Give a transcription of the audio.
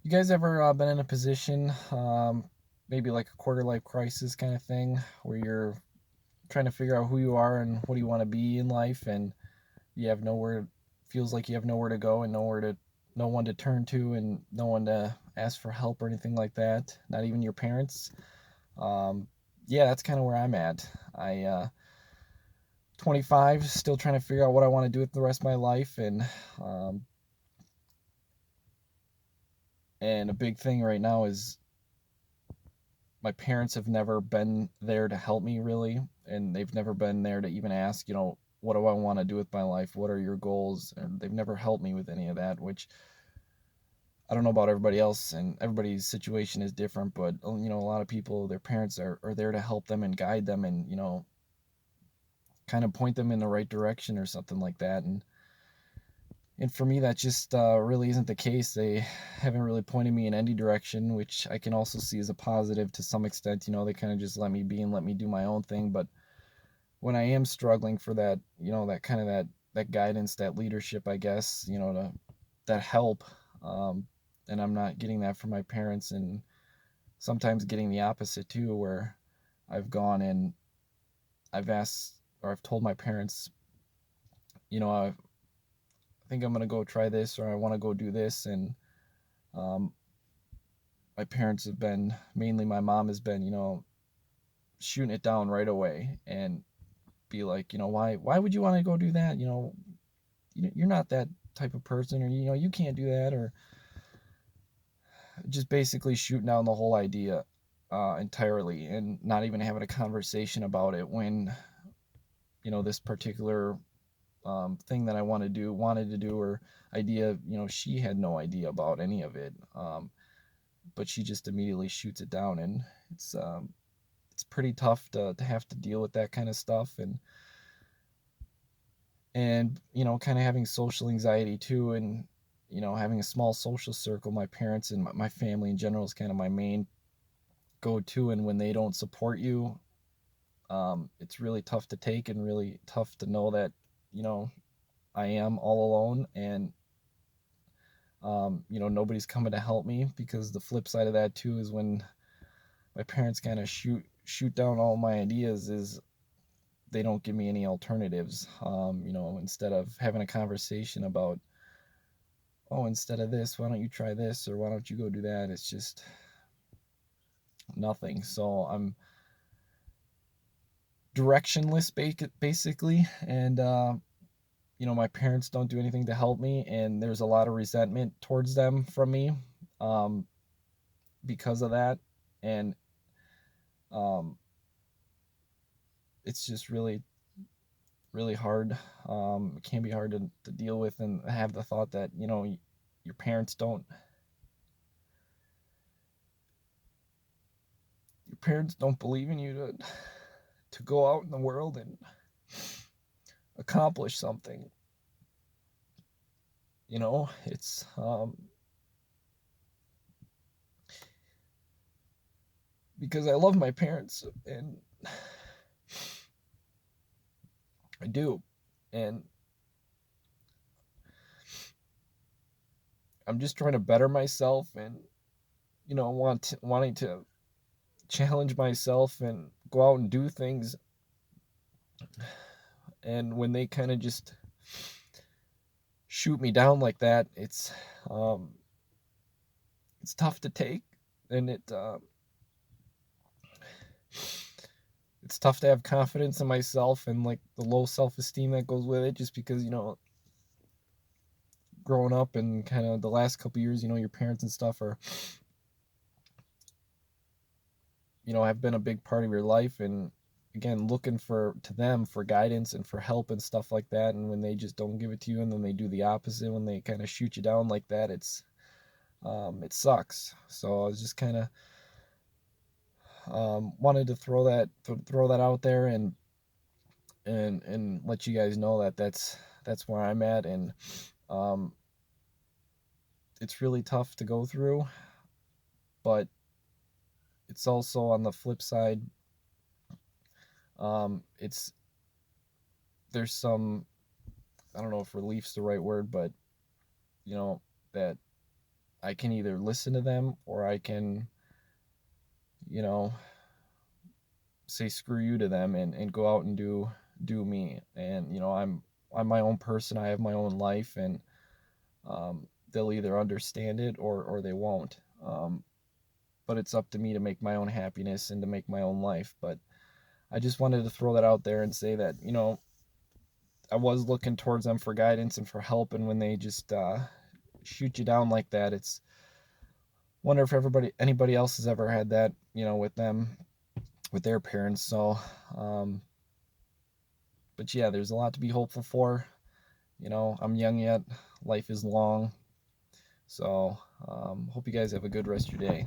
You guys ever been in a position, maybe like a quarter life crisis kind of thing, where you're trying to figure out who you are and what do you want to be in life, and you have nowhere, feels like you have nowhere to go and no one to turn to, and no one to ask for help or anything like that, not even your parents. Um, yeah, that's kind of where I'm at. 25, still trying to figure out what I want to do with the rest of my life, um, and a big thing right now is my parents have never been there to help me really, and they've never been there to even ask, what do I want to do with my life? What are your goals? And they've never helped me with any of that, which I don't know about everybody else, and everybody's situation is different, but a lot of people, their parents are there to help them and guide them and, kind of point them in the right direction or something like that. And for me, that just really isn't the case. They haven't really pointed me in any direction, which I can also see as a positive to some extent. They kind of just let me be and let me do my own thing. But when I am struggling for that, that kind of that guidance, that leadership, I guess, that help, um, and I'm not getting that from my parents, and sometimes getting the opposite too, where I've gone and I've asked or I've told my parents, I think I'm gonna go try this or I want to go do this, and um, my parents have been, mainly my mom has been, shooting it down right away and be like, why would you want to go do that? You're not that type of person, or you can't do that, or just basically shooting down the whole idea entirely, and not even having a conversation about it when this particular thing that I wanted to do, or idea, she had no idea about any of it, but she just immediately shoots it down, and it's pretty tough to have to deal with that kind of stuff, and kind of having social anxiety too, and having a small social circle. My parents and my family in general is kind of my main go-to, and when they don't support you, it's really tough to take, and really tough to know that you know I am all alone, and nobody's coming to help me, because the flip side of that too is when my parents kind of shoot down all my ideas, is they don't give me any alternatives. Instead of having a conversation about, oh, instead of this, why don't you try this, or why don't you go do that? It's just nothing. So I'm directionless, basically, and my parents don't do anything to help me, and there's a lot of resentment towards them from me, um, because of that, and um, it's just really, really hard. It can be hard to deal with, and have the thought that your parents don't believe in you to go out in the world and accomplish something. It's because I love my parents, and I do, and I'm just trying to better myself, and wanting to challenge myself and go out and do things, and when they kind of just shoot me down like that, um it's tough to take, and it's tough to have confidence in myself, and like the low self-esteem that goes with it, just because growing up and kind of the last couple years, your parents and stuff are, have been a big part of your life, and again, looking for to them for guidance and for help and stuff like that, and when they just don't give it to you, and then they do the opposite when they kind of shoot you down like that, it sucks. So I was just kind of wanted to throw that out there, and let you guys know that that's where I'm at, and um, it's really tough to go through, but it's also on the flip side, it's there's some, I don't know if relief's the right word, but you know that I can either listen to them or I can, you know, say screw you to them and go out and do me. And I'm my own person. I have my own life, and they'll either understand it or they won't. But it's up to me to make my own happiness and to make my own life. But I just wanted to throw that out there and say that, I was looking towards them for guidance and for help, and when they just shoot you down like that, it's wonder if anybody else has ever had that, with them, with their parents. So, but yeah, there's a lot to be hopeful for. I'm young yet. Life is long. So, hope you guys have a good rest of your day.